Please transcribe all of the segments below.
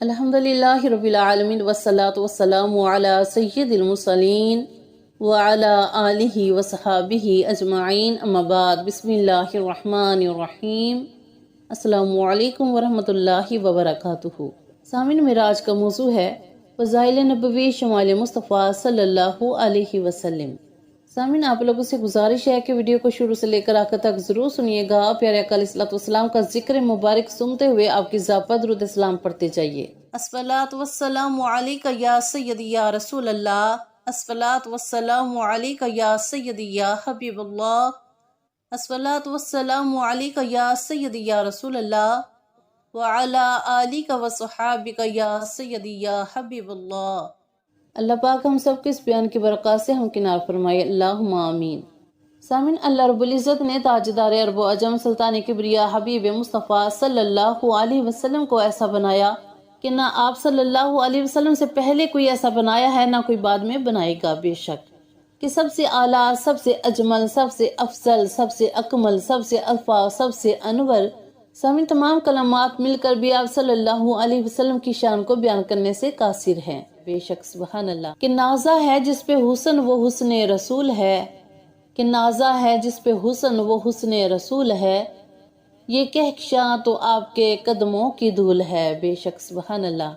الحمدللہ رب العالمین والصلاة والسلام علی سید المرسلین وعلی آلہ وصحابہ اجمعین، اما بعد، بسم اللہ الرحمن الرحیم۔ السلام علیکم ورحمۃ اللہ وبرکاتہ۔ سامعین، میرا آج کا موضوع ہے فضائل نبوی شمائل مصطفیٰ صلی اللہ علیہ وسلم۔ سامعین، آپ لوگوں سے گزارش ہے کہ ویڈیو کو شروع سے لے کر آخر تک ضرور سنیے گا۔ پیارے آقا علیہ السلام کا ذکر مبارک سنتے ہوئے آپ کی ذات پر درود السلام پڑھتے جائیے۔ الصلاۃ والسلام علیک یا سیدی یا رسول اللہ، الصلاۃ والسلام علیک یا سیدی یا حبیب اللہ، الصلاۃ والسلام علیک یا سیدی یا رسول اللہ وعلی آلک وصحابک یا سیدی یا حبیب اللہ۔ اللہ پاک ہم سب کے اس بیان کی برکات سے ہمکنار فرمائے، اللہم آمین۔ سامعین، اللہ رب العزت نے تاجدار عرب و عجم سلطان کبریا حبیب مصطفیٰ صلی اللہ علیہ وسلم کو ایسا بنایا کہ نہ آپ صلی اللہ علیہ وسلم سے پہلے کوئی ایسا بنایا ہے، نہ کوئی بعد میں بنائے گا، بے شک کہ سب سے اعلیٰ، سب سے اجمل، سب سے افضل، سب سے اکمل، سب سے الفا، سب سے انور۔ سامعین، تمام کلمات مل کر بھی آپ صلی اللہ علیہ وسلم کی شان کو بیان کرنے سے قاصر ہیں، بے شک سبحان اللہ۔ کہ نازا ہے جس پہ حسن وہ حسن رسول ہے، کہ نازا ہے جس پہ حسن وہ حسن رسول ہے، یہ کہکشاں تو آپ کے قدموں کی دھول ہے، بے شک سبحان اللہ۔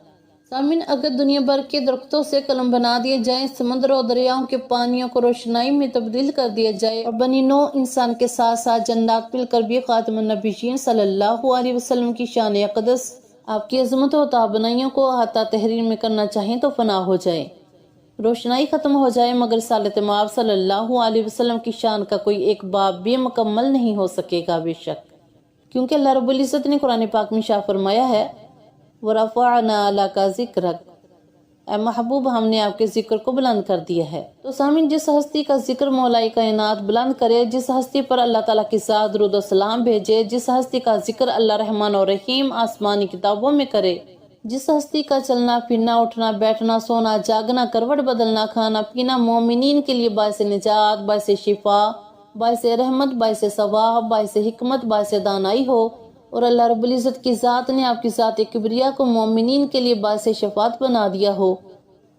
سامعین، اگر دنیا بھر کے درختوں سے قلم بنا دیے جائیں، سمندر اور دریاؤں کے پانیوں کو روشنائی میں تبدیل کر دیا جائے، اور بنی نوع انسان کے ساتھ ساتھ جنات مل کر بھی خاتم النبیین صلی اللہ علیہ وسلم کی شان اقدس، آپ کی عظمت و توانائیوں کو احاطہ تحریر میں کرنا چاہیں تو فنا ہو جائے، روشنائی ختم ہو جائے، مگر رسالت مآب صلی اللہ علیہ وسلم کی شان کا کوئی ایک باب بھی مکمل نہیں ہو سکے گا، بے شک، کیونکہ اللہ رب العزت نے قرآن پاک میں شاہ فرمایا ہے وَرَفَعْنَا لَكَ ذِكْرَكَ، اے محبوب ہم نے آپ کے ذکر کو بلند کر دیا ہے۔ تو سامعین، جس ہستی کا ذکر مولا کائنات بلند کرے، جس ہستی پر اللہ تعالیٰ کی ذات درود و سلام بھیجے، جس ہستی کا ذکر اللہ رحمان اور رحیم آسمانی کتابوں میں کرے، جس ہستی کا چلنا پھرنا اٹھنا بیٹھنا سونا جاگنا کروٹ بدلنا کھانا پینا مومنین کے لیے باعث نجات، باعث شفا، باعث رحمت، باعث ثواب، باعث حکمت، باعث دانائی ہو، اور اللہ رب العزت کی ذات نے آپ کی ذات کبریا کو مومنین کے لیے باعث شفاعت بنا دیا ہو،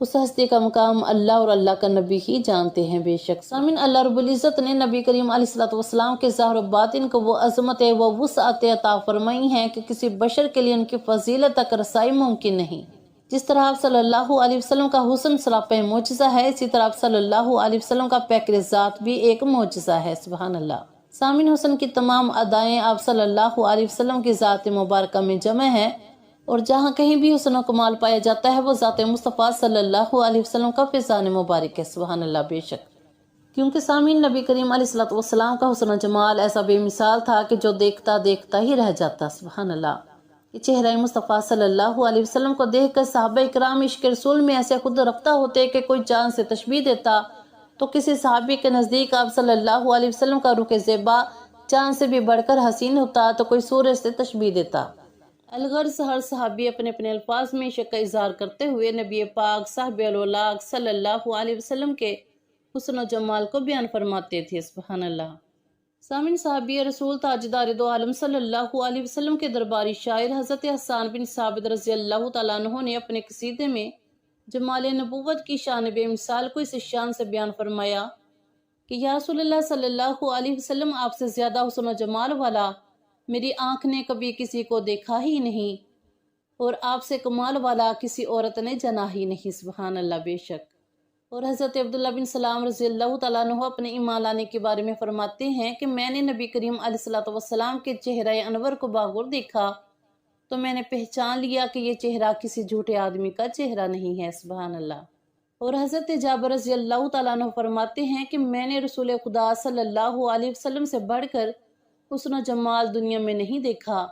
اس ہستی کا مقام اللہ اور اللہ کا نبی ہی جانتے ہیں، بے شک۔ سامعین، اللہ رب العزت نے نبی کریم علیہ السلام کے ظاہر و باطن کو وہ عظمت و وسعت عطا فرمائی ہیں کہ کسی بشر کے لیے ان کی فضیلت تک رسائی ممکن نہیں۔ جس طرح آپ صلی اللہ علیہ وسلم کا حسن سراپہ معجزہ ہے، اسی طرح آپ صلی اللہ علیہ وسلم کا پیکر ذات بھی ایک معجزہ ہے، سبحان اللہ۔ سامعین، حسن کی تمام ادائیں آپ صلی اللہ علیہ وسلم کی ذات مبارکہ میں جمع ہیں، اور جہاں کہیں بھی حسن و کمال پایا جاتا ہے وہ ذات مصطفیٰ صلی اللہ علیہ وسلم کا فیضان مبارک ہے، سبحان اللہ، بے شک، کیونکہ سامعین، نبی کریم علیہ السلام کا حسن و جمال ایسا بے مثال تھا کہ جو دیکھتا دیکھتا ہی رہ جاتا، سبحان اللہ۔ یہ چہرہ مصطفیٰ صلی اللہ علیہ وسلم کو دیکھ کر صحابہ کرام عشق رسول میں ایسے خود رفتہ ہوتے کہ کوئی چاند سے تشبیہ دیتا تو کسی صحابی کے نزدیک آپ صلی اللہ علیہ وسلم کا رخ زیبا چاند سے بھی بڑھ کر حسین ہوتا تو کوئی سورج سے تشبیہ دیتا۔ الغرض ہر صحابی اپنے اپنے الفاظ میں عشق کا اظہار کرتے ہوئے نبی پاک صاحب الاولاق صلی اللہ علیہ وسلم کے حسن و جمال کو بیان فرماتے تھے، سبحان اللہ۔ سامعین، صحابی رسول تاجدار دو عالم صلی اللہ علیہ وسلم کے درباری شاعر حضرت حسان بن ثابت رضی اللہ تعالیٰ عنہ نے اپنے قصیدے میں جمال نبوت کی شان بے مثال کو اس شان سے بیان فرمایا کہ یا رسول اللہ صلی اللہ علیہ وسلم، آپ سے زیادہ حسن و جمال والا میری آنکھ نے کبھی کسی کو دیکھا ہی نہیں، اور آپ سے کمال والا کسی عورت نے جنا ہی نہیں، سبحان اللہ، بے شک۔ اور حضرت عبداللہ بن سلام رضی اللہ تعالیٰ عنہ اپنے ایمان لانے کے بارے میں فرماتے ہیں کہ میں نے نبی کریم علیہ السلام کے چہرہ انور کو باغور دیکھا تو میں نے پہچان لیا کہ یہ چہرہ کسی جھوٹے آدمی کا چہرہ نہیں ہے، سبحان اللہ۔ اور حضرت جابر رضی اللہ تعالیٰ عنہ فرماتے ہیں کہ میں نے رسول خدا صلی اللہ علیہ وسلم سے بڑھ کر حسن و جمال دنیا میں نہیں دیکھا،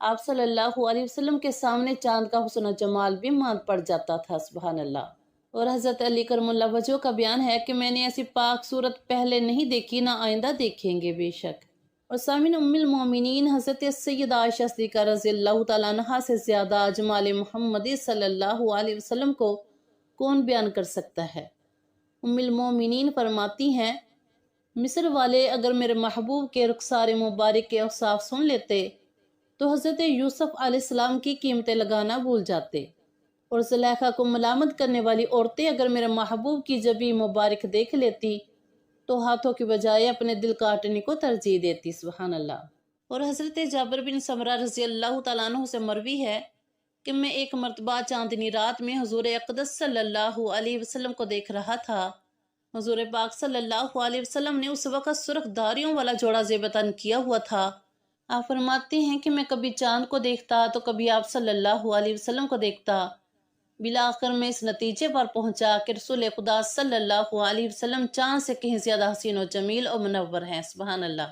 آپ صلی اللہ علیہ وسلم کے سامنے چاند کا حسن و جمال بھی ماند پڑ جاتا تھا، سبحان اللہ۔ اور حضرت علی کرم اللہ وجہ کا بیان ہے کہ میں نے ایسی پاک صورت پہلے نہیں دیکھی، نہ آئندہ دیکھیں گے، بے شک۔ اور سامعین، ام المومنین حضرت سیدہ عائشہ صدیقہ رضی اللہ تعالیٰ عنہا سے زیادہ جمال محمد صلی اللہ علیہ وسلم کو کون بیان کر سکتا ہے؟ ام المومنین فرماتی ہیں، مصر والے اگر میرے محبوب کے رخسار مبارک کے اوصاف سن لیتے تو حضرت یوسف علیہ السلام کی قیمتیں لگانا بھول جاتے، اور زلیخا کو ملامت کرنے والی عورتیں اگر میرے محبوب کی جبیں مبارک دیکھ لیتی تو ہاتھوں کی بجائے اپنے دل کاٹنے کو ترجیح دیتی۔ سبحان اللہ۔ اور حضرت جابر بن سمرہ رضی اللہ تعالیٰ عنہ سے مروی ہے کہ میں ایک مرتبہ چاندنی رات میں حضور اقدس صلی اللہ علیہ وسلم کو دیکھ رہا تھا۔ حضور پاک صلی اللہ علیہ وسلم نے اس وقت سرخ داڑھیوں والا جوڑا زیب تن کیا ہوا تھا۔ آپ فرماتے ہیں کہ میں کبھی چاند کو دیکھتا تو کبھی آپ صلی اللہ علیہ وسلم کو دیکھتا۔ بالآخر میں اس نتیجے پر پہنچا کہ رسول خدا صلی اللہ علیہ وسلم چاند سے کہیں زیادہ حسین و جمیل اور منور ہیں۔ سبحان اللہ۔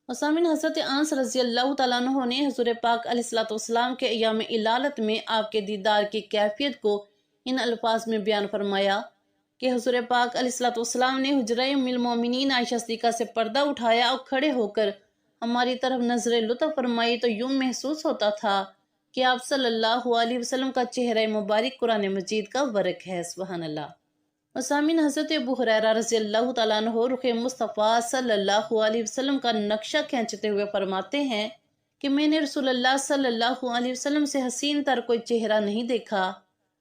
وسامن حضرت انس رضی اللہ تعالیٰ عنہ نے حضور پاک علیہ السلام کے ایام علالت میں آپ کے دیدار کی کیفیت کو ان الفاظ میں بیان فرمایا کہ حضور پاک علیہ السلام نے حجرہ ام المومنین عائشہ صدیقہ سے پردہ اٹھایا اور کھڑے ہو کر ہماری طرف نظر لطف فرمائی تو یوں محسوس ہوتا تھا کہ آپ صلی اللہ علیہ وسلم کا چہرہ مبارک قرآن مجید کا ورق ہے۔ سبحان اللہ۔ وسامین حضرت ابو ہریرہ رضی اللہ تعالیٰ عنہ رخ مصطفیٰ صلی اللہ علیہ وسلم کا نقشہ کھینچتے ہوئے فرماتے ہیں کہ میں نے رسول اللہ صلی اللہ علیہ وسلم سے حسین تر کوئی چہرہ نہیں دیکھا،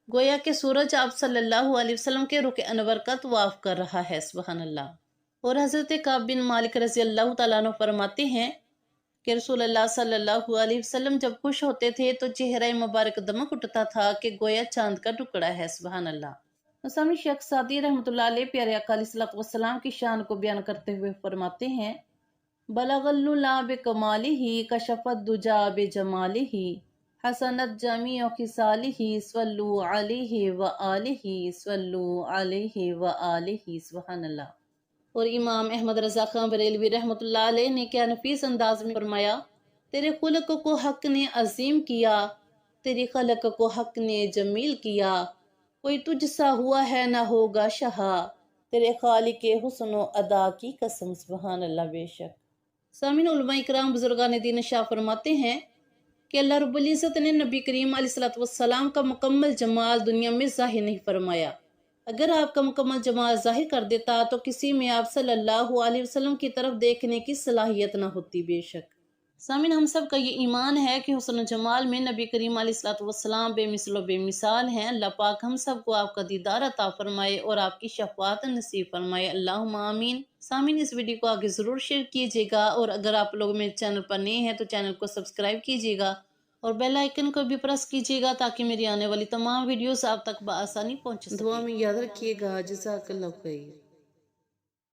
گویا کہ سورج آپ صلی اللہ علیہ وسلم کے رخ انور کا طواف کر رہا ہے۔ سبحان اللہ۔ اور حضرت کعب بن مالک رضی اللہ تعالیٰ عنہ فرماتے ہیں کہ رسول اللہ صلی اللہ علیہ وسلم جب خوش ہوتے تھے تو چہرہ مبارک دمک اٹھتا تھا کہ گویا چاند کا ٹکڑا ہے۔ سبحان اللہ۔ اسامی شیخ سعدی رحمۃ اللہ علیہ پیارے آقا علیہ السلام کی شان کو بیان کرتے ہوئے فرماتے ہیں بلغ العلا بکمالہ کشف الدجا بجمالہ حسنت جمیع خصالہ صلو علیہ وآلہ صلو علیہ وآلہ۔ سبحان اللہ۔ اور امام احمد رضا خان بریلوی رحمۃ اللہ علیہ نے کیا نفیس انداز میں فرمایا، تیرے خلق کو حق نے عظیم کیا، تیری خلق کو حق نے جمیل کیا، کوئی تجھ سا ہوا ہے نہ ہوگا شہا، تیرے خالق حسن و ادا کی قسم۔ سبحان اللہ۔ بے شک سامعین، علماء اکرام بزرگان دین شاہ فرماتے ہیں کہ اللہ رب العزت نے نبی کریم علیہ السلام کا مکمل جمال دنیا میں ظاہر نہیں فرمایا۔ اگر آپ کا مکمل جمال ظاہر کر دیتا تو کسی میں آپ صلی اللہ علیہ وسلم کی طرف دیکھنے کی صلاحیت نہ ہوتی۔ بے شک سامعین، ہم سب کا یہ ایمان ہے کہ حسن و جمال میں نبی کریم علیہ السلام بے مثل و بے مثال ہیں۔ اللہ پاک ہم سب کو آپ کا دیدار عطا فرمائے اور آپ کی شفاعت نصیب فرمائے، اللہم آمین۔ سامعین، اس ویڈیو کو آگے ضرور شیئر کیجیے گا، اور اگر آپ لوگ میرے چینل پر نئے ہیں تو چینل کو سبسکرائب کیجیے گا اور بیل آئیکن کو بھی پریس کیجیے گا تاکہ میری آنے والی تمام ویڈیوز آپ تک بآسانی پہنچ سکیں۔ دعا میں یاد رکھیے گا۔ جزاک اللہ خیر۔